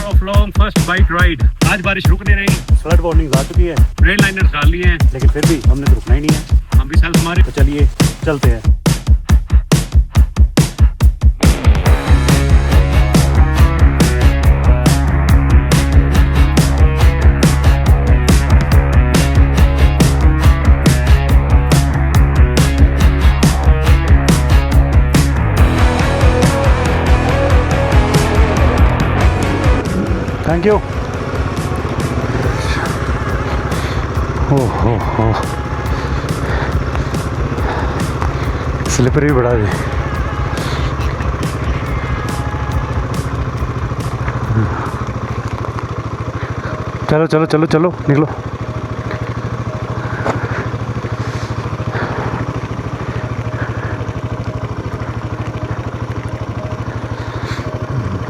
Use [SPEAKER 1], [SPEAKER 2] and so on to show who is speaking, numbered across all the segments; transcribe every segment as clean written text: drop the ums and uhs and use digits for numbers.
[SPEAKER 1] Of long first bike ride. आज बारिश रुक नहीं रही,
[SPEAKER 2] फ्लड वार्निंग आ चुकी है,
[SPEAKER 1] रेल लाइनर्स डाल लिए हैं,
[SPEAKER 2] लेकिन फिर भी हमने तो रुकना ही नहीं है।
[SPEAKER 1] हम भी सेल्फ हमारे।
[SPEAKER 2] तो चलिए चलते हैं। Thank you. हो स्लिपरी बड़ा है। चलो चलो चलो चलो निकलो।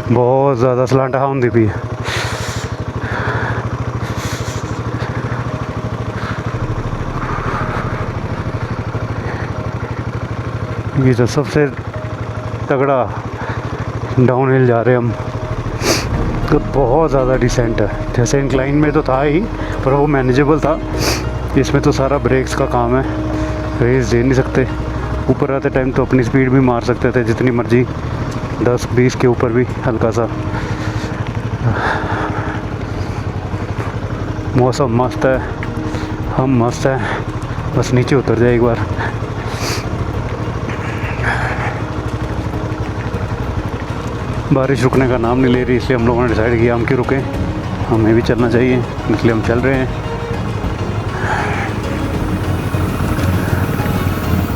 [SPEAKER 2] बहुत ज़्यादा सलांटा होंदी पई है। ये तो सबसे तगड़ा डाउन हिल जा रहे हैं हम, तो बहुत ज़्यादा डिसेंट है। जैसे इंक्लाइन में तो था ही, पर वो मैनेजेबल था। इसमें तो सारा ब्रेक्स का काम है, रेस दे नहीं सकते। ऊपर आते टाइम तो अपनी स्पीड भी मार सकते थे जितनी मर्जी, 10-20 के ऊपर भी हल्का सा। मौसम मस्त है, हम मस्त है, बस नीचे उतर जाए एक बार। बारिश रुकने का नाम नहीं ले रही, इसलिए हम लोगों ने डिसाइड किया हम क्यों रुकें, हमें भी चलना चाहिए, इसलिए हम चल रहे हैं।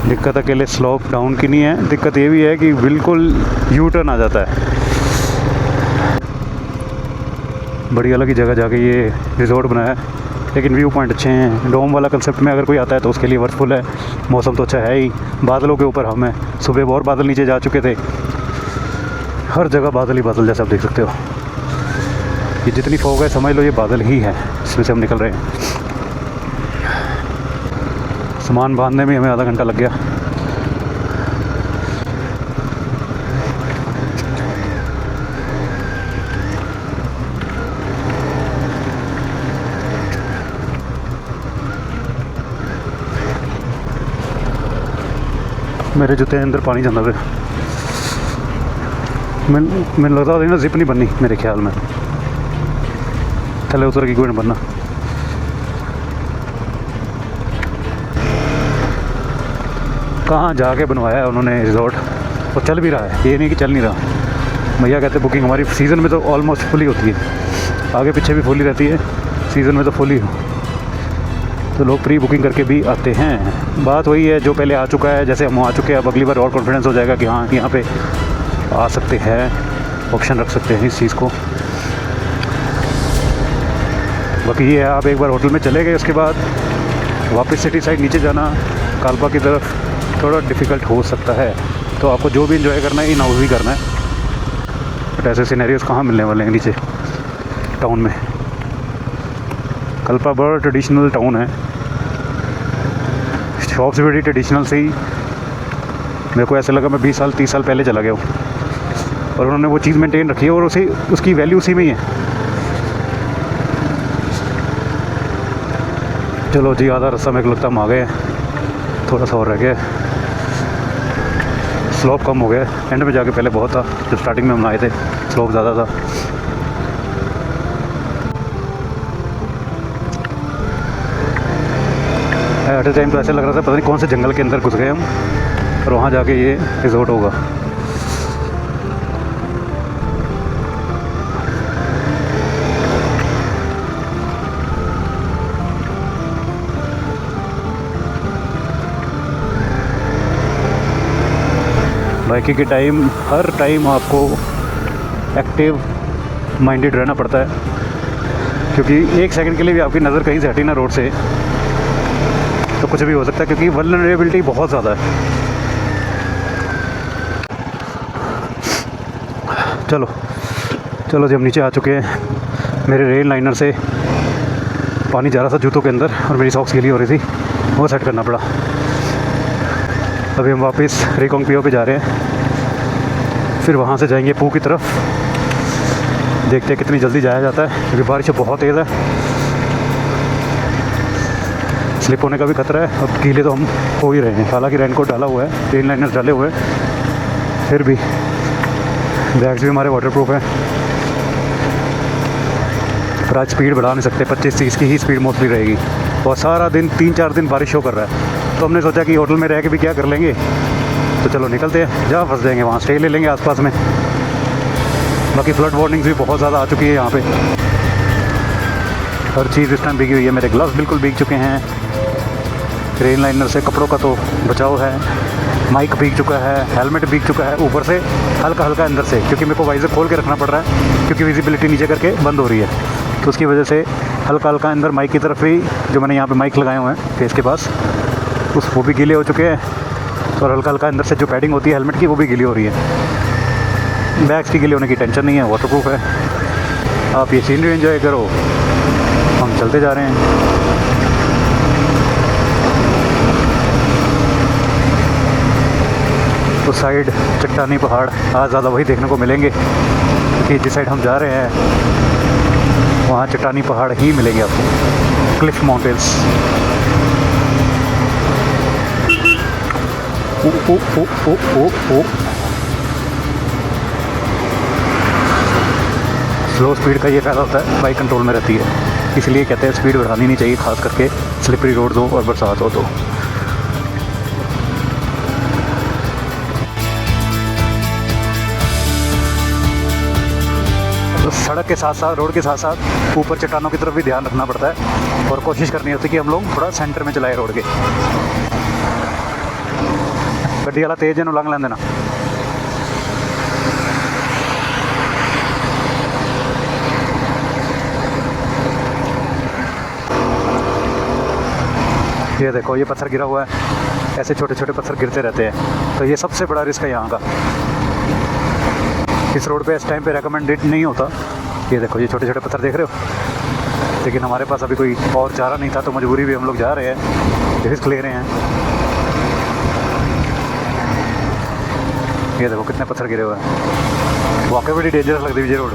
[SPEAKER 2] दिक्कत अकेले स्लोप डाउन की नहीं है, दिक्कत ये भी है कि बिल्कुल यू टर्न आ जाता है। बड़ी अलग ही जगह जाके ये रिजॉर्ट बनाया है, लेकिन व्यू पॉइंट अच्छे हैं। डोम वाला कंसेप्ट में अगर कोई आता है तो उसके लिए वर्थफुल है। मौसम तो अच्छा है ही, बादलों के ऊपर हम हैं। सुबह बहुत बादल नीचे जा चुके थे, हर जगह बादल ही बादल जैसा आप देख सकते हो। ये जितनी फॉग है समझ लो ये बादल ही है, इसमें से हम निकल रहे हैं। सामान बांधने में हमें आधा घंटा लग गया। मेरे जूते अंदर पानी जाता है। मैंने लगता है ना जिप नहीं बननी मेरे ख्याल में, थले उतर की कोई नहीं बनना। कहाँ जाके बनवाया है उन्होंने रिजॉर्ट, और चल भी रहा है, ये नहीं कि चल नहीं रहा। भैया कहते बुकिंग हमारी सीज़न में तो ऑलमोस्ट फुली होती है, आगे पीछे भी फुली रहती है, सीज़न में तो फुली हो, तो लोग प्री बुकिंग करके भी आते हैं। बात वही है जो पहले आ चुका है, जैसे हम आ चुके हैं, अब अगली बार और कॉन्फिडेंस हो जाएगा कि हाँ यहाँ पे आ सकते हैं, ऑप्शन रख सकते हैं इस चीज़ को। बाकी ये है, आप एक बार होटल में चले गए, उसके बाद वापस सिटी साइड नीचे जाना कालपा की तरफ थोड़ा डिफ़िकल्ट हो सकता है। तो आपको जो भी इंजॉय करना है इन हाउस ही करना है, बट ऐसे सिनेरियोस कहाँ मिलने वाले हैं नीचे टाउन में। कल्पा बड़ा ट्रेडिशनल टाउन है, शॉप्स भी बड़ी ट्रेडिशनल से ही। मेरे को ऐसा लगा मैं 20 साल 30 साल पहले चला गया हूँ, और उन्होंने वो चीज़ मेंटेन रखी है, और उसे उसकी वैल्यू उसी में ही है। चलो जी, आधा रास्ता मेरे को लगता हम आ गए, थोड़ा सा और रह गया। स्लोप कम हो गया, एंड में जाके पहले बहुत था, जब स्टार्टिंग में हम आए थे स्लोप ज़्यादा था। एट ए टाइम तो ऐसा लग रहा था पता नहीं कौन से जंगल के अंदर घुस गए हम, और वहाँ जाके ये रिजॉर्ट होगा। बाइकिंग के टाइम हर टाइम आपको एक्टिव माइंडेड रहना पड़ता है, क्योंकि एक सेकंड के लिए भी आपकी नज़र कहीं से हटी ना रोड से तो कुछ भी हो सकता है, क्योंकि वल्नरेबिलिटी बहुत ज़्यादा है। चलो चलो जी, हम नीचे आ चुके हैं। मेरे रेल लाइनर से पानी जा रहा था जूतों के अंदर, और मेरी सॉक्स गीली हो रही थी, वो सेट करना पड़ा। अभी हम वापस रेकोंग पियो पे जा रहे हैं, फिर वहाँ से जाएंगे पू की तरफ। देखते हैं कितनी जल्दी जाया जाता है, क्योंकि बारिश बहुत तेज़ है, स्लिप होने का भी खतरा है। अब गीले तो हम हो ही रहे हैं, हालांकि रेनकोट डाला हुआ है, रेन लाइनर्स डाले हुए हैं, फिर भी बैग्स भी हमारे वाटरप्रूफ है। पर आज स्पीड बढ़ा नहीं सकते, 25-30 की ही स्पीड मोस्टली रहेगी। और सारा दिन 3-4 दिन बारिश शो कर रहा है, तो हमने सोचा कि होटल में रह के भी क्या कर लेंगे, तो चलो निकलते हैं, जहाँ फंस जाएंगे वहाँ स्टे ले लेंगे आसपास में। बाकी फ्लड वार्निंग्स भी बहुत ज़्यादा आ चुकी है यहाँ पे, हर चीज़ इस टाइम भीगी हुई है। मेरे ग्लव्स बिल्कुल भीग चुके हैं, रेन लाइनर से कपड़ों का तो बचाव है, माइक भीग चुका है, हेलमेट भीग चुका है, ऊपर से हल्का हल्का अंदर से, क्योंकि मेरे को वाइजर खोल के रखना पड़ रहा है, क्योंकि विजिबिलिटी नीचे करके बंद हो रही है, तो उसकी वजह से हल्का हल्का अंदर माइक की तरफ भी, जो मैंने यहाँ पे माइक लगाए हुए हैं फेस के पास, वो भी गीले हो चुके हैं, और हल्का हल्का अंदर से जो पैडिंग होती है हेलमेट की, वो भी गीली हो रही है। बैग्स की गीले होने की टेंशन नहीं है, वाटरप्रूफ है। आप ये सीनरी एंजॉय करो, हम चलते जा रहे हैं। उस साइड चट्टानी पहाड़ आज ज़्यादा वही देखने को मिलेंगे, क्योंकि जिस साइड हम जा रहे हैं वहाँ चट्टानी पहाड़ ही मिलेंगे आपको, क्लिफ माउंटेन्स। ओ ओ ओ ओ ओ ओ स्लो स्पीड का ये फ़ायदा होता है, बाइक कंट्रोल में रहती है, इसलिए कहते हैं स्पीड बढ़ानी नहीं चाहिए, खास करके स्लिपरी रोड हो और बरसात हो तो सड़क के साथ साथ, रोड के साथ साथ ऊपर चट्टानों की तरफ भी ध्यान रखना पड़ता है, और कोशिश करनी होती है कि हम लोग थोड़ा सेंटर में चलाए रोड के। गड्डी वाला तेज है, लंघ लें देना। ये देखो, ये पत्थर गिरा हुआ है, ऐसे छोटे छोटे पत्थर गिरते रहते हैं, तो ये सबसे बड़ा रिस्क है यहाँ का। इस रोड पे इस टाइम पे रेकमेंडेड नहीं होता। ये देखो, ये छोटे छोटे पत्थर देख रहे हो, लेकिन हमारे पास अभी कोई और चारा नहीं था, तो मजबूरी भी हम लोग जा रहे हैं, रिस्क ले रहे हैं। ये देखो कितने पत्थर गिरे हुए हैं, वाकई बड़ी डेंजरस लगती है ये रोड।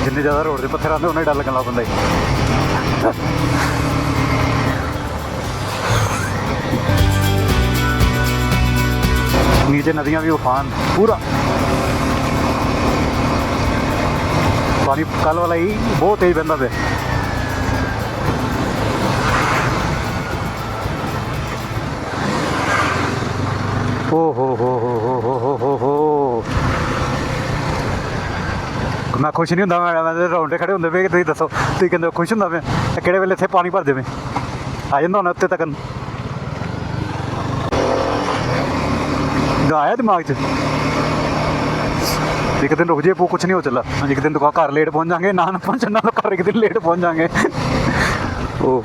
[SPEAKER 2] जिन्ने ज़्यादा रोड से पत्थर आते उन्हें डर लगना बंदा ही। नीचे नदियाँ भी उफान पूरा, पानी कल वाला ही बहुत तेज बंदा पे। ओ हो। मैं खुश नहीं होंगे, मैं रौंडे खड़े होंगे पे, तुम दसो तुम कहते खुश होंगे मैं, कि वेले इतने पानी भर देवे आ जाता होना उत्ते तक। आया दिमाग च एक दिन रुक जाए, कुछ नहीं हो चला, एक दिन तो घर लेट पहुँच जाएंगे, ना पहुँचना तो घर एक दिन लेट पहुँच जाएंगे। ओ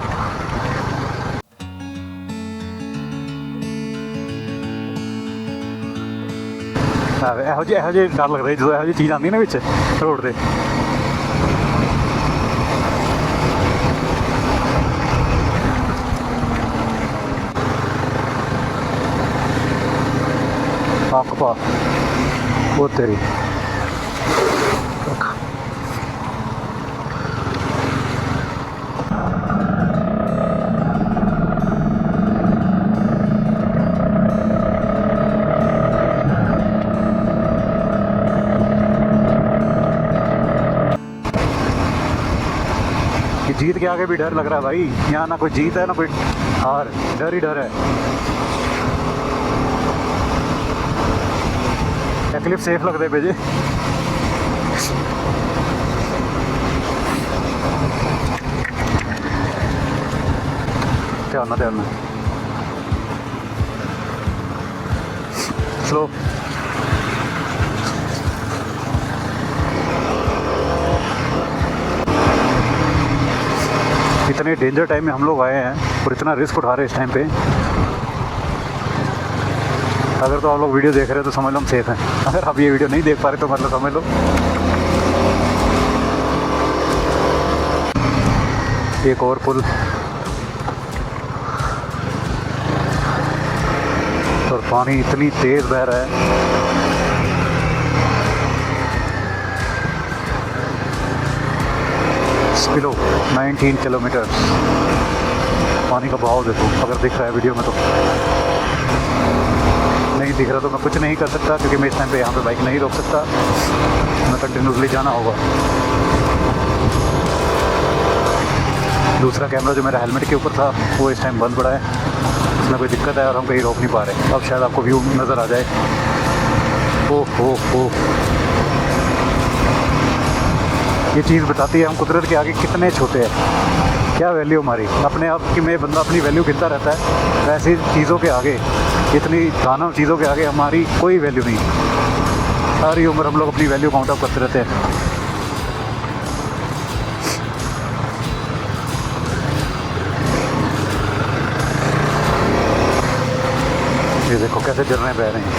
[SPEAKER 2] ਇਹੋ ਜਿਹੇ ਡਰ ਲੱਗਦਾ ਜਦੋਂ ਇਹੋ ਜਿਹੀ ਚੀਜ਼ ਆਉਂਦੀ ਨਾ ਵਿੱਚ ਰੋਡ 'ਤੇ। ਅੱਖ ਪਾ ਉਹ ਤੇਰੀ। जीत के आगे भी डर लग रहा है भाई, यहाँ ना कोई जीत है ना कोई हार, डर ही डर है। क्लिप सेफ लगते पे जी। ध्यान स्लो। इतने डेंजर टाइम में हम लोग आए हैं और इतना रिस्क उठा रहे हैं इस टाइम पे। अगर तो आप लोग वीडियो देख रहे हो तो समझ लो हम सेफ हैं, अगर आप ये वीडियो नहीं देख पा रहे तो मतलब समझ लो एक और पुल पानी इतनी तेज़ बह रहा है। स्पिलो 19 किलोमीटर। पानी का बहाव देखो, अगर दिख रहा है वीडियो में तो। नहीं दिख रहा तो मैं कुछ नहीं कर सकता, क्योंकि मैं इस टाइम पे यहाँ पे बाइक नहीं रोक सकता, मैं कंटिन्यूसली जाना होगा। दूसरा कैमरा जो मेरा हेलमेट के ऊपर था वो इस टाइम बंद पड़ा है, इसमें कोई दिक्कत है और हम कहीं रोक नहीं पा रहे। अब शायद आपको व्यू नज़र आ जाए। ओ ये चीज़ बताती है हम कुदरत के आगे कितने छोटे हैं। क्या वैल्यू हमारी अपने आप की में बंदा अपनी वैल्यू गिनता रहता है, वैसी चीज़ों के आगे, इतनी दानव चीज़ों के आगे हमारी कोई वैल्यू नहीं। सारी उम्र हम लोग अपनी वैल्यू काउंट अप करते रहते हैं। ये देखो कैसे झरने बह रहे हैं।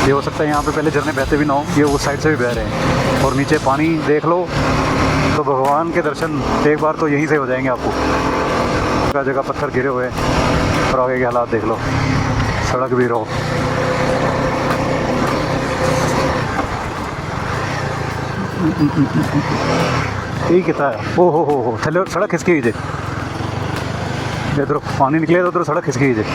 [SPEAKER 2] ये हो सकता है यहाँ पे पहले झरने बहते भी ना हो, ये उस साइड से भी बह रहे हैं। और नीचे पानी देख लो तो भगवान के दर्शन एक बार तो यहीं से हो जाएंगे आपको। जगह जगह पत्थर गिरे हुए हैं और आगे के हालात देख लो, सड़क भी रहो। यही कितना है। ओ हो थले सड़क खिसकी गई, इधर पानी निकले तो उधर सड़क खिसकी गई।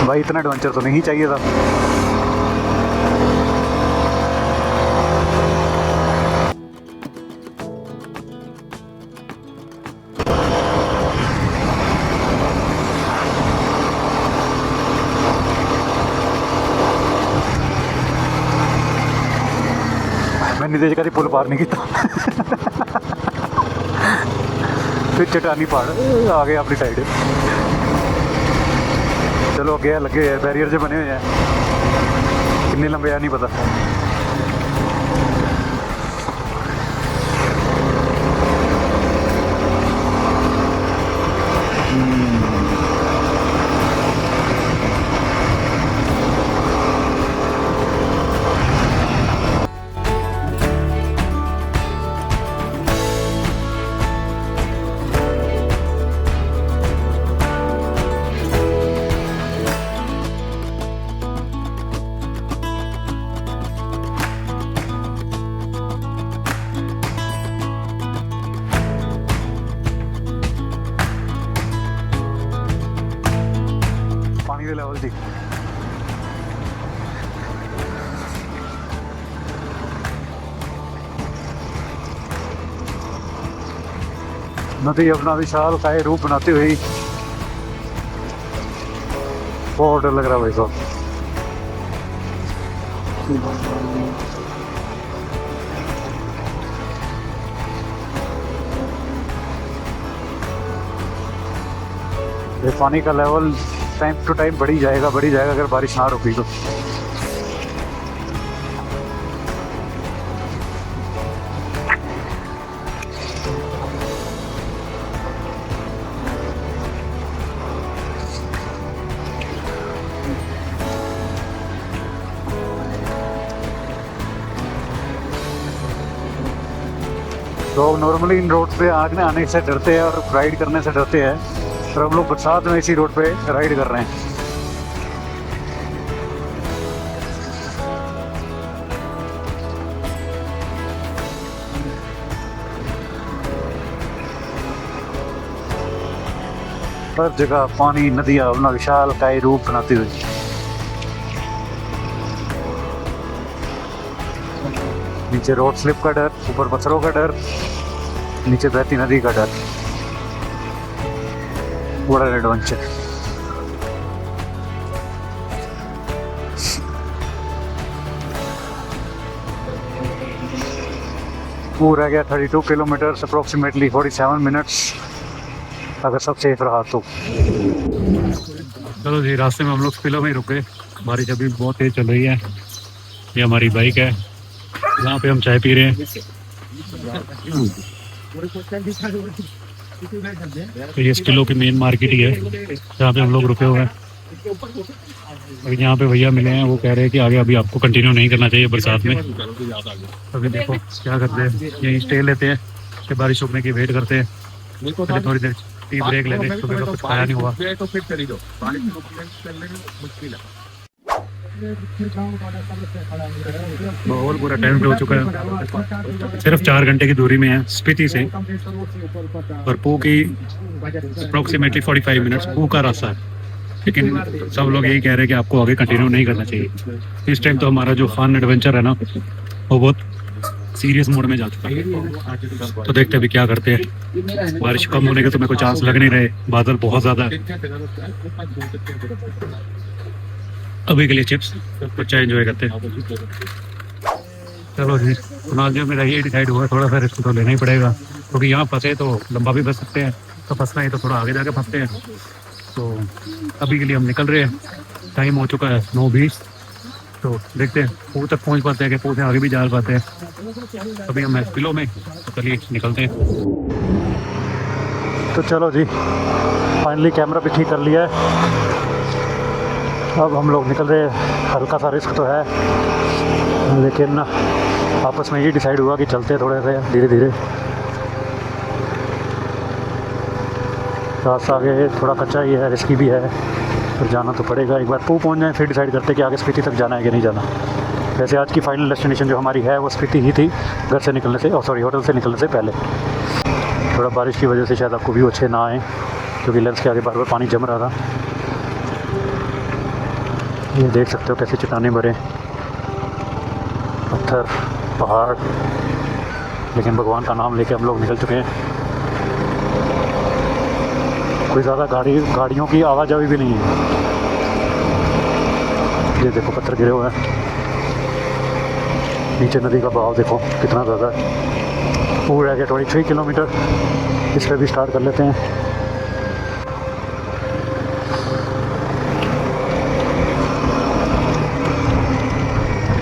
[SPEAKER 2] भाई इतना एडवेंचर तो नहीं चाहिए था। मैंने देश का पुल पार नहीं किया। फिर चट्टानी पहाड़ आ गए अपनी साइड। चलो अगे लगे है बैरियर जो बने हुए हैं, कितने लंबे है नहीं पता। पानी के लेवल दी नदी अपना विशाल काय रूप बनाती हुई बहुत डर लग रहा है भाई साहब। ये पानी का लेवल टाइम टू टाइम बढ़ी जाएगा अगर बारिश ना रुकी तो। लोग नॉर्मली इन रोड पे आने से डरते हैं और राइड करने से डरते हैं, और हम लोग बरसात में इसी रोड पे राइड कर रहे हैं। हर जगह पानी, नदियाँ अपना विशाल काय रूप बनाती हुई। नीचे रोड स्लिप का डर, ऊपर पत्थरों का डर, नीचे बहती नदी का डर। बड़ा एडवेंचर। पूरा गया 32 किलोमीटर, अप्रोक्सीमेटली 47 मिनट्स, अगर सब सेफ रहा तो। चलो जी, रास्ते में हम लोग स्पिलो में ही रुक गए। बारिश अभी बहुत तेज चल रही है। ये हमारी बाइक है, यहाँ पे हम चाय पी रहे हैं। तो ये स्किलो की मेन मार्केट ही है जहाँ पे हम लोग रुके हुए हैं। अभी यहाँ पे भैया मिले हैं, वो कह रहे हैं कि आगे अभी आपको कंटिन्यू नहीं करना चाहिए बरसात में। अभी देखो क्या करते हैं, यहीं स्टे लेते हैं कि बारिश रुकने की वेट करते हैं। पहले थोड़ी देर टी ब्रेक ले लें, सुबह का कुछ खाया नहीं हुआ।
[SPEAKER 3] तो फिर चली दो, बारिश रुकने चलने में मुश्किल है।
[SPEAKER 2] माहौल पूरा टाइम पे हो चुका है, सिर्फ 4 घंटे की दूरी में है स्पीति से, और पू की अप्रोक्सीमेटली 45 मिनट्स पू का रास्ता है। लेकिन सब लोग यही कह रहे हैं कि आपको आगे कंटिन्यू नहीं करना चाहिए। इस टाइम तो हमारा जो फन एडवेंचर है ना, वो बहुत सीरियस मोड में जा चुका है। तो देखते हैं अभी क्या करते हैं। बारिश कम होने के तो मेरे को चांस लग नहीं रहे, बादल बहुत ज़्यादा है। अभी के लिए चिप्स बच्चा एंजॉय करते हैं। चलो जी, कुणाल जो मेरा ये डिसाइड हुआ, थोड़ा सा रिस्क तो लेना ही पड़ेगा, क्योंकि यहाँ फंसे तो लंबा भी फंस सकते हैं, तो फंसना ही तो थोड़ा आगे जाके फंसते हैं। तो अभी के लिए हम निकल रहे हैं, टाइम हो चुका है 9:20। तो देखते हैं पू तक पहुँच पाते हैं कि पू से आगे भी जा पाते हैं। अभी हम एसपिलो में, तो चलिए निकलते हैं। तो चलो जी, फाइनली कैमरा भी ठीक कर लिया है। अब हम लोग निकल रहे हैं। हल्का सा रिस्क तो है, लेकिन आपस में ये डिसाइड हुआ कि चलते थोड़े से धीरे धीरे। रास्ता आगे थोड़ा कच्चा ही है, रिस्की भी है, फिर जाना तो पड़ेगा। एक बार पू पहुंच जाए फिर डिसाइड करते हैं कि आगे स्पीति तक जाना है कि नहीं जाना। वैसे आज की फाइनल डेस्टिनेशन जो हमारी है वो स्पीति ही थी, घर से निकलने से, और सॉरी होटल से निकलने से पहले। थोड़ा बारिश की वजह से शायद आपको व्यू अच्छे ना आए, क्योंकि लेंस के आगे बार बार पानी जम रहा था। ये देख सकते हो कैसे चट्टाने भरे, पत्थर, पहाड़, लेकिन भगवान का नाम लेके हम लोग निकल चुके हैं। कोई ज़्यादा गाड़ियों की आवाजाही भी नहीं है। ये देखो पत्थर गिरे हुए हैं, नीचे नदी का बहाव देखो कितना ज़्यादा है। पूरा गया 23 किलोमीटर, इस पर भी स्टार्ट कर लेते हैं।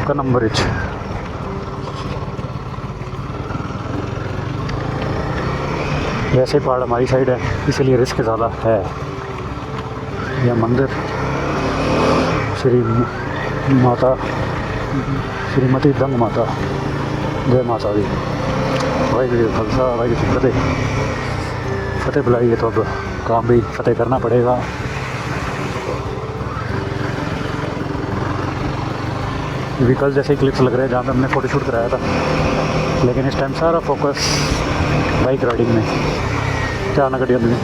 [SPEAKER 2] कनम ब्रिज, वैसे पहाड़ हमारी साइड है, इसलिए रिस्क ज़्यादा है। यह मंदिर श्रीमती दंग माता, जय माता दी। भाई खालसा भाई फतेह, फतेह बुलाई है, तो अब काम भी फतेह करना पड़ेगा। अभी कल जैसे ही क्लिप्स लग रहे हैं जहाँ पे हमने फ़ोटोशूट कराया था, लेकिन इस टाइम सारा फोकस बाइक राइडिंग में। क्या ना गड्डी में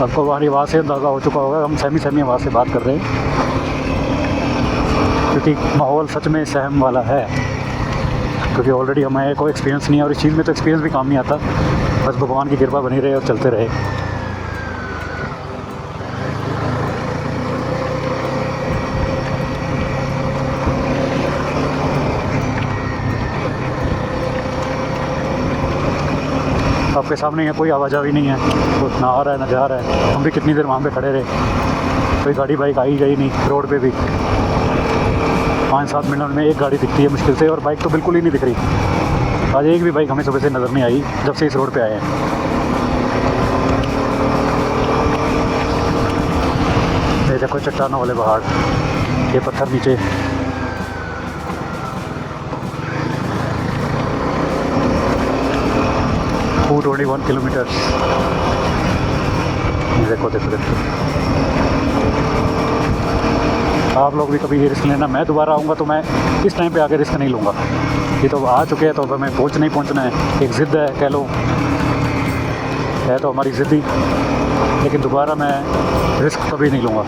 [SPEAKER 2] आपको हमारी आवाज़ से अंदाज़ा हो चुका होगा, हम सहमी आवाज़ से बात कर रहे हैं, क्योंकि माहौल सच में सहम वाला है। क्योंकि ऑलरेडी हमें कोई एक्सपीरियंस नहीं है, और इस चीज़ में तो एक्सपीरियंस भी काम नहीं आता। बस भगवान की कृपा बनी रहे और चलते रहे। आपके सामने है, कोई आवाजाही नहीं है, कुछ ना आ रहा है ना जा रहा है। हम भी कितनी देर वहाँ पे खड़े रहे, कोई गाड़ी बाइक आई गई नहीं। रोड पे भी 5-7 मिनट में एक गाड़ी दिखती है मुश्किल से, और बाइक तो बिल्कुल ही नहीं दिख रही। आज एक भी बाइक हमें सुबह से नज़र नहीं आई जब से इस रोड पे आए हैं। ये देखो चट्टानों वाले पहाड़, ये पत्थर नीचे। 21 किलोमीटर। देखो देखो देखो, आप लोग भी कभी ये रिस्क लेना। मैं दोबारा आऊँगा तो मैं इस टाइम पे आके रिस्क नहीं लूँगा। ये तो आ चुके हैं, तो अब हमें पहुँचना ही पहुँचना है। एक ज़िद है, कह लो, है तो हमारी ज़िद ही, लेकिन दोबारा मैं रिस्क कभी नहीं लूँगा।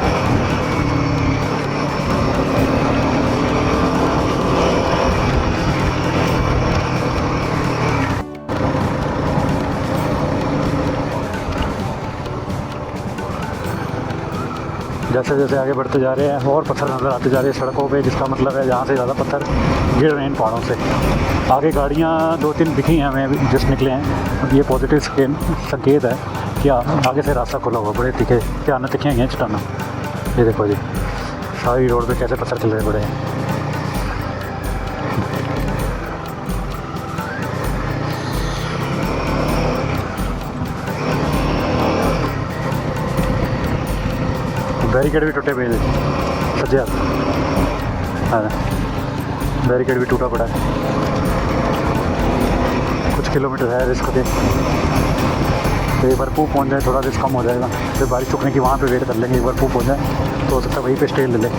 [SPEAKER 2] जैसे जैसे आगे बढ़ते जा रहे हैं और पत्थर नज़र आते जा रहे हैं सड़कों पे, जिसका मतलब है जहाँ से ज़्यादा पत्थर गिर रहे हैं इन पहाड़ों से। आगे गाड़ियाँ 2-3 दिखी हैं हमें जिस निकले हैं, ये पॉजिटिव संकेत है कि आगे से रास्ता खुला हुआ। बड़े दिखे, क्या न दिखे हैं चट्टाना। ये देखो जी, सारी रोड पे कैसे पत्थर चल रहे पड़े हैं। बैरिकेड भी टूटे हुए हैं सज्जे हाथ। हाँ, बैरिकेड भी टूटा पड़ा है। कुछ किलोमीटर है रिस्क के, तो एक बार पू पहुँच जाए थोड़ा रिस्क कम हो जाएगा। फिर बारिश रुकने की वहाँ पे वेट कर लेंगे। एक बार पू पहुँच जाए तो हो सकता है वहीं पे स्टे ले लें।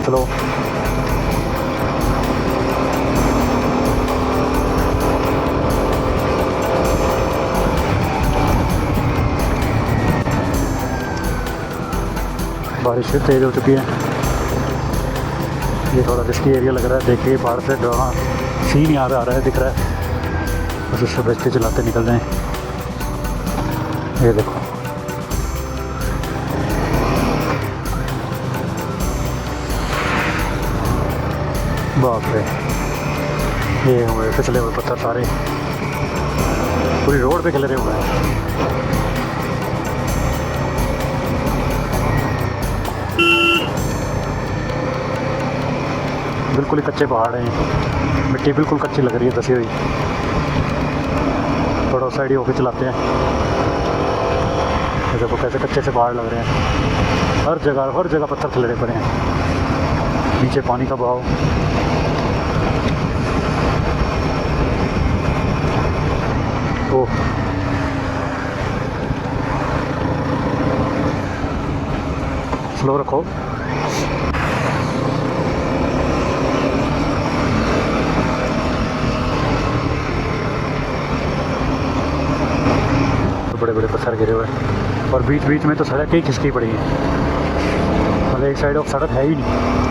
[SPEAKER 2] चलो बारिश फिर तेज़ हो चुकी है। ये थोड़ा रिस्की एरिया लग रहा है। देखिए बाहर से डरावना सीन यहाँ पे आ रहा है, दिख रहा है। बस उससे बचते चलाते निकल जाएं। ये देखो बाप रे, ये हुए फिसले हुए पत्थर सारे पूरी रोड पे खिलरे हुए हैं। बिल्कुल ही कच्चे पहाड़ हैं। मिट्टी बिल्कुल कच्ची लग रही है, धसी हुई। थोड़ा साइड ही होके चलाते हैं। देखो कैसे कच्चे से पहाड़ लग रहे हैं। हर जगह पत्थर खिलरे पड़े हैं। नीचे पानी का बहाव। ओह, स्लो रखो। बड़े बड़े पत्थर गिरे हुए हैं और बीच बीच में तो सड़क ही खिसकी पड़ी है। मतलब एक साइड ऑफ सड़क है ही नहीं।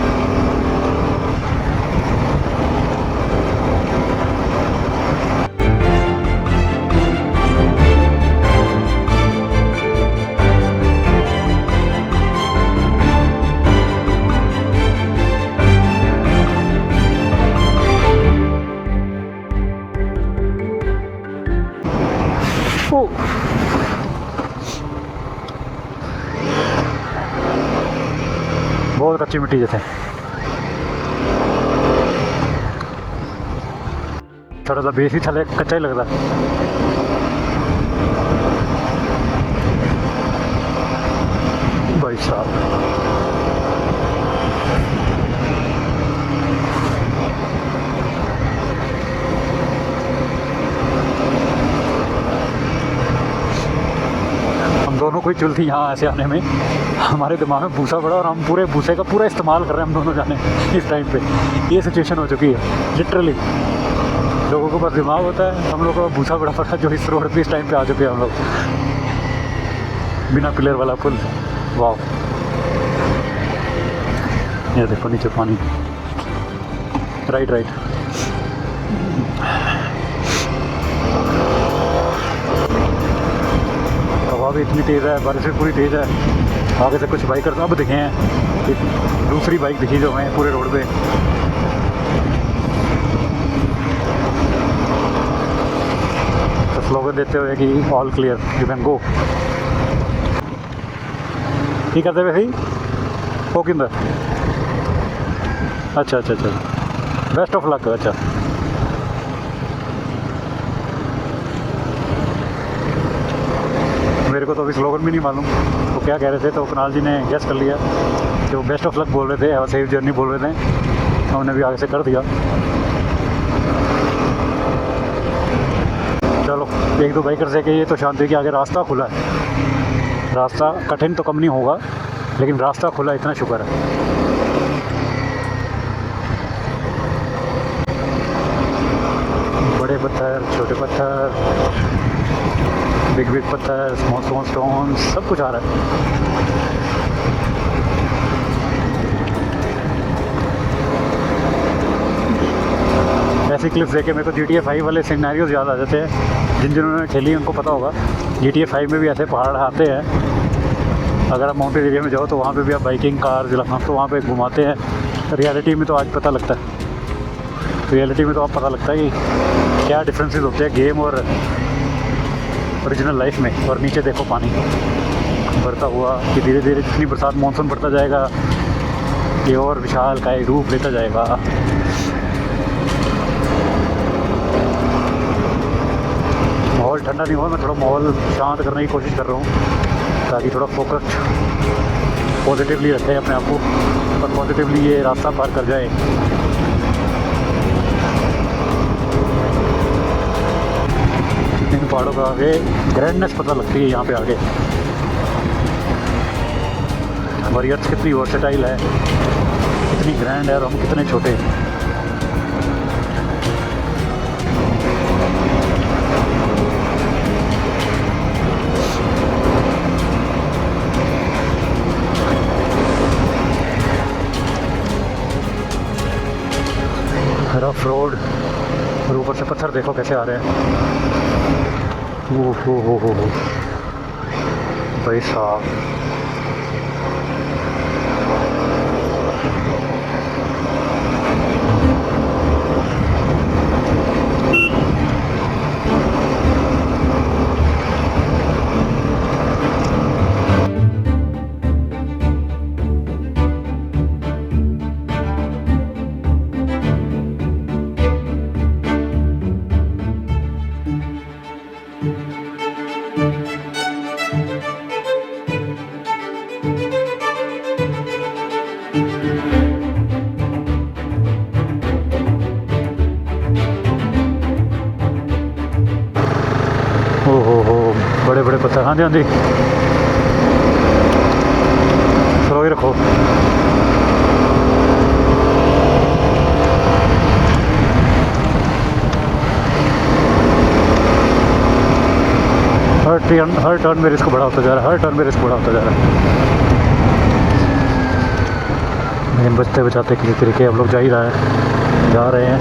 [SPEAKER 2] बहुत कच्ची मिट्टी जैसे थोड़ा सा बेस ही थले कच्चा ही लगता। भाई साहब हम दोनों को ही चुल थी यहाँ ऐसे आने में। हमारे दिमाग में भूसा पड़ा और हम पूरे भूसे का पूरा इस्तेमाल कर रहे हैं हम दोनों जाने इस टाइम पे। ये सिचुएशन हो चुकी है लिटरली। लोगों को बस दिमाग होता है, हम लोगों को भूसा बड़ा पड़ा जो इस रोड पे इस टाइम पे आ चुके हैं हम लोग। बिना पिलर वाला पुल। वाह, ये देखो नीचे पानी। Right right. हवा भी इतनी तेज़ है, बारिश भी पूरी तेज़ है। आगे से कुछ बाइकर्स अब दिखे हैं। एक दूसरी बाइक दिखी जो हमें पूरे रोड पे। तो स्लोगन देते हुए कि all clear, you can go. ठीक करते हुए सही हो किंदर। अच्छा अच्छा अच्छा, बेस्ट ऑफ लक। अच्छा मेरे को तो अभी स्लोगन भी नहीं मालूम वो क्या कह रहे थे, तो कुणाल जी ने गेस कर लिया कि वो बेस्ट ऑफ लक बोल रहे थे और सेफ जर्नी बोल रहे थे। तो उन्होंने भी आगे से कर दिया। चलो एक दो बाइकर से कि ये तो शांति कि आगे रास्ता खुला है। रास्ता कठिन तो कम नहीं होगा, लेकिन रास्ता खुला, इतना शुक्र है। बड़े पत्थर, छोटे पत्थर, बिग बिग पत्थर, स्मॉल स्मॉल स्टोन, सब कुछ आ रहा है। ऐसी क्लिप्स देखे मेरे को GTA 5 वाले सिनेरियोज याद आ जाते हैं। जिन्होंने खेली उनको पता होगा GTA 5 में भी ऐसे पहाड़ आते हैं। अगर आप माउंटेन एरिया में जाओ तो वहाँ पे भी आप बाइकिंग कार दिलाना तो वहाँ पे घुमाते हैं। रियलिटी में तो आज पता लगता है। रियलिटी में तो आप पता लगता है कि क्या डिफरेंसेस होते हैं गेम और ओरिजिनल लाइफ में। और नीचे देखो पानी। बढ़ता हुआ कि धीरे धीरे जितनी बरसात मानसून बढ़ता जाएगा ये और विशाल का एक रूप लेता जाएगा। माहौल ठंडा नहीं हुआ, मैं थोड़ा माहौल शांत करने की कोशिश कर रहा हूँ ताकि थोड़ा फोकस्ड पॉजिटिवली रखें अपने आप को और पॉजिटिवली ये रास्ता पार कर जाए। इन पहाड़ों का आगे ग्रैंडनेस पता लगती है यहाँ पे आगे, हमारी अर्थ कितनी वर्सेटाइल है, कितनी ग्रैंड है और हम कितने छोटे हैं। रफ रोड और ऊपर से पत्थर देखो कैसे आ रहे हैं। हो भाई साहब, हो बड़े बड़े पत्थर। हाँ जी हाँ जी, स्लो ही रखो। हर टर्न में रिस्क बड़ा होता जा रहा है, हर टर्न में रिस्क बड़ा होता जा रहा है, लेकिन बचते बचाते किसी तरीके हम लोग जा रहे हैं।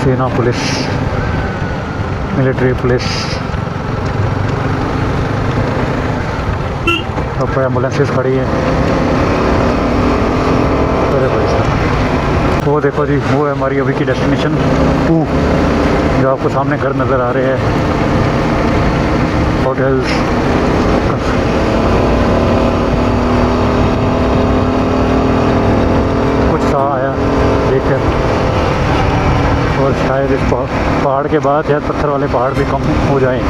[SPEAKER 2] सेना पुलिस, मिलिट्री पुलिस, अब एम्बुलेंसेस खड़ी हैं। अरे भाई साहब, वो देखो जी, वो है हमारी अभी की डेस्टिनेशन पू, जो आपको सामने घर नज़र आ रहे हैं, होटल्स। कुछ सा आया देखकर, और शायद इस पहाड़ के बाद शायद पत्थर वाले पहाड़ भी कम हो जाएं।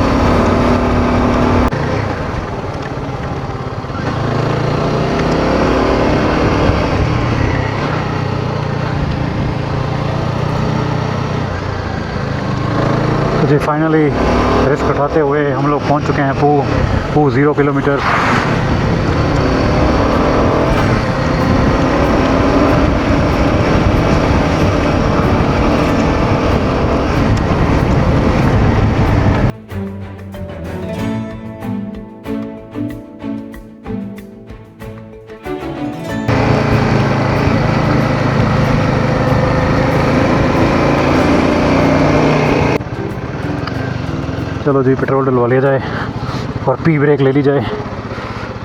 [SPEAKER 2] तो जी फाइनली रिस्क उठाते हुए हम लोग पहुंच चुके हैं पू 0 किलोमीटर। चलो जी, पेट्रोल डलवा लिया जाए और पी ब्रेक ले ली जाए।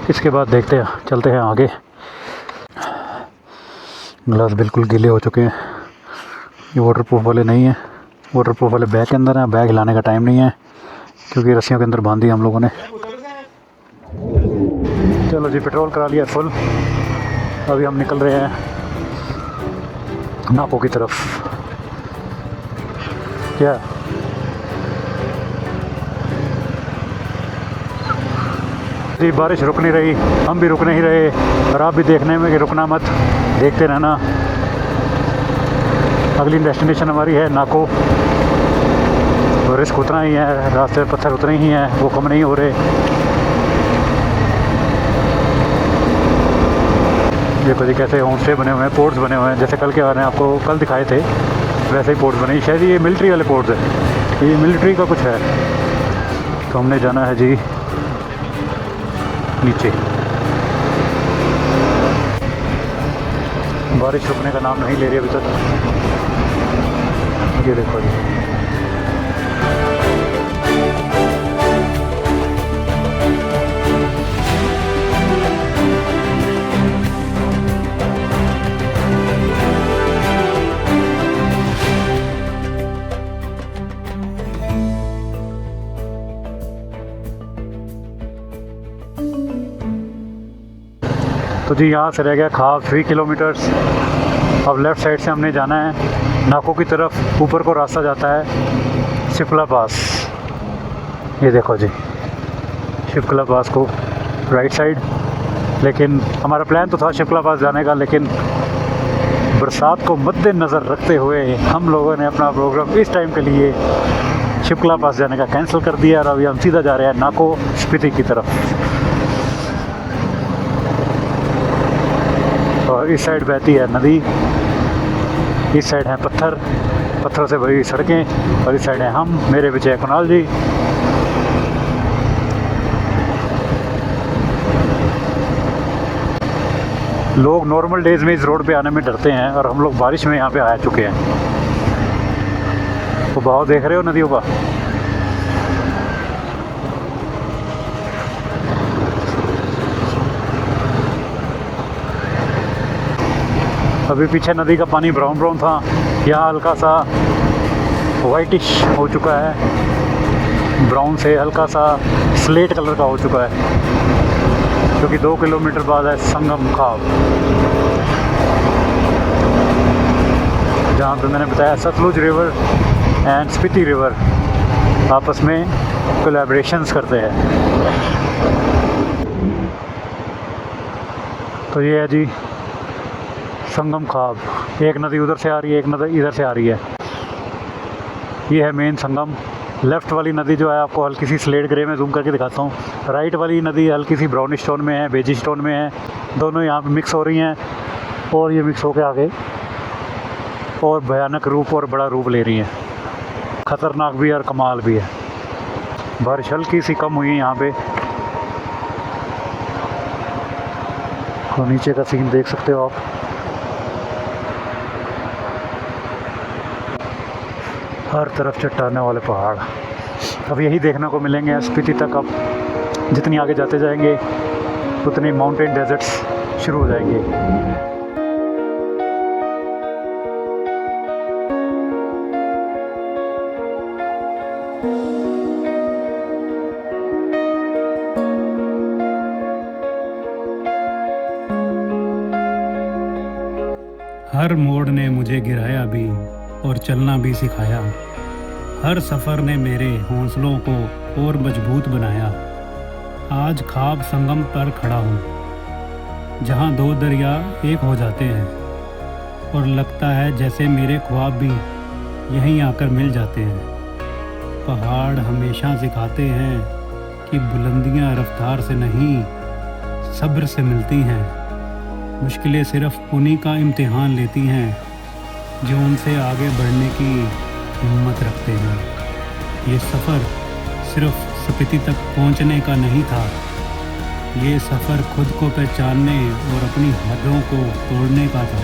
[SPEAKER 2] इसके बाद देखते हैं, चलते हैं आगे। ग्लास बिल्कुल गीले हो चुके हैं, ये वाटरप्रूफ वाले नहीं हैं, वाटरप्रूफ वाले बैग के अंदर हैं। बैग हिलाने का टाइम नहीं है क्योंकि रस्सियों के अंदर बांध दिया हम लोगों ने। चलो जी, पेट्रोल करा लिया फुल, अभी हम निकल रहे हैं नापो की तरफ। क्या जी, बारिश रुक नहीं रही, हम भी रुक नहीं रहे, और आप भी देखने में कि रुकना मत, देखते रहना। अगली डेस्टिनेशन हमारी है नाको, और रिस्क उतना ही है, रास्ते में पत्थर उतने ही हैं, वो कम नहीं हो रहे। देखो जी कैसे होम स्टे बने हुए हैं, पोर्ट्स बने हुए हैं, जैसे कल के बारे में आपको कल दिखाए थे वैसे ही पोर्ट्स बने। शायद ये मिलिट्री वाले पोर्ट्स हैं, ये मिलिट्री का कुछ है। तो हमने जाना है जी नीचे। बारिश रुकने का नाम नहीं ले रही अभी तक। ये देखो जी, तो जी यहाँ से रह गया खाब 3 किलोमीटर्स। अब लेफ़्ट साइड से हमने जाना है नाकों की तरफ। ऊपर को रास्ता जाता है शिप्ला पास। ये देखो जी शिप्ला पास को राइट साइड। लेकिन हमारा प्लान तो था शिप्ला पास जाने का, लेकिन बरसात को मद्देनज़र रखते हुए हम लोगों ने अपना प्रोग्राम इस टाइम के लिए शिप्ला पास जाने का कैंसिल कर दिया और अभी हम सीधा जा रहे हैं नाको स्पीति की तरफ। और इस साइड बहती है नदी, इस साइड हैं पत्थरों से भरी सड़कें, और इस साइड हैं हम, मेरे पीछे है कुणाल जी। लोग नॉर्मल डेज़ में इस रोड पे आने में डरते हैं और हम लोग बारिश में यहाँ पे आ चुके हैं। तो बहाव देख रहे हो नदियों का। अभी पीछे नदी का पानी ब्राउन ब्राउन था, यहाँ हल्का सा वाइटिश हो चुका है, ब्राउन से हल्का सा स्लेट कलर का हो चुका है, क्योंकि 2 किलोमीटर बाद है संगम खाब, जहाँ पे मैंने बताया Sutlej river and Spiti river आपस में कोलैबोरेशंस करते हैं। तो ये है जी संगम खाब। एक नदी उधर से आ रही है, एक नदी इधर से आ रही है। ये है मेन संगम। लेफ़्ट वाली नदी जो है आपको हल्की सी स्लेट ग्रे में जूम करके दिखाता हूँ। राइट वाली नदी हल्की सी ब्राउन स्टोन में है, बेजी स्टोन में है। दोनों यहाँ पे मिक्स हो रही हैं और ये मिक्स होकर आगे और भयानक रूप और बड़ा रूप ले रही हैं। ख़तरनाक भी है और कमाल भी है। बारिश हल्की सी कम हुई है यहाँ पे, तो नीचे का सीन देख सकते हो आप। हर तरफ चट्टाने वाले पहाड़। अब यही देखने को मिलेंगे स्पीति तक। अब जितनी आगे जाते जाएंगे उतनी माउंटेन डेजर्ट्स शुरू हो जाएंगे।
[SPEAKER 1] हर मोड़ ने मुझे गिराया भी और चलना भी सिखाया। हर सफ़र ने मेरे हौसलों को और मजबूत बनाया। आज खाब संगम पर खड़ा हूँ, जहाँ 2 दरिया एक हो जाते हैं और लगता है जैसे मेरे ख्वाब भी यहीं आकर मिल जाते हैं। पहाड़ हमेशा सिखाते हैं कि बुलंदियाँ रफ्तार से नहीं, सब्र से मिलती हैं। मुश्किलें सिर्फ उन्हीं का इम्तिहान लेती हैं जो उनसे आगे बढ़ने की हिम्मत रखते हैं। ये सफ़र सिर्फ स्पीति तक पहुंचने का नहीं था, ये सफ़र खुद को पहचानने और अपनी हदों को तोड़ने का था।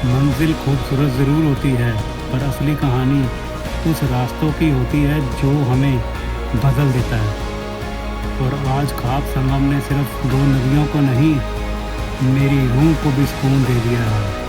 [SPEAKER 1] मंजिल खूबसूरत ज़रूर होती है, पर असली कहानी उस रास्तों की होती है जो हमें बदल देता है। और आज खाब संगम ने सिर्फ 2 नदियों को नहीं, मेरी रूह को भी सुकून दे दिया है।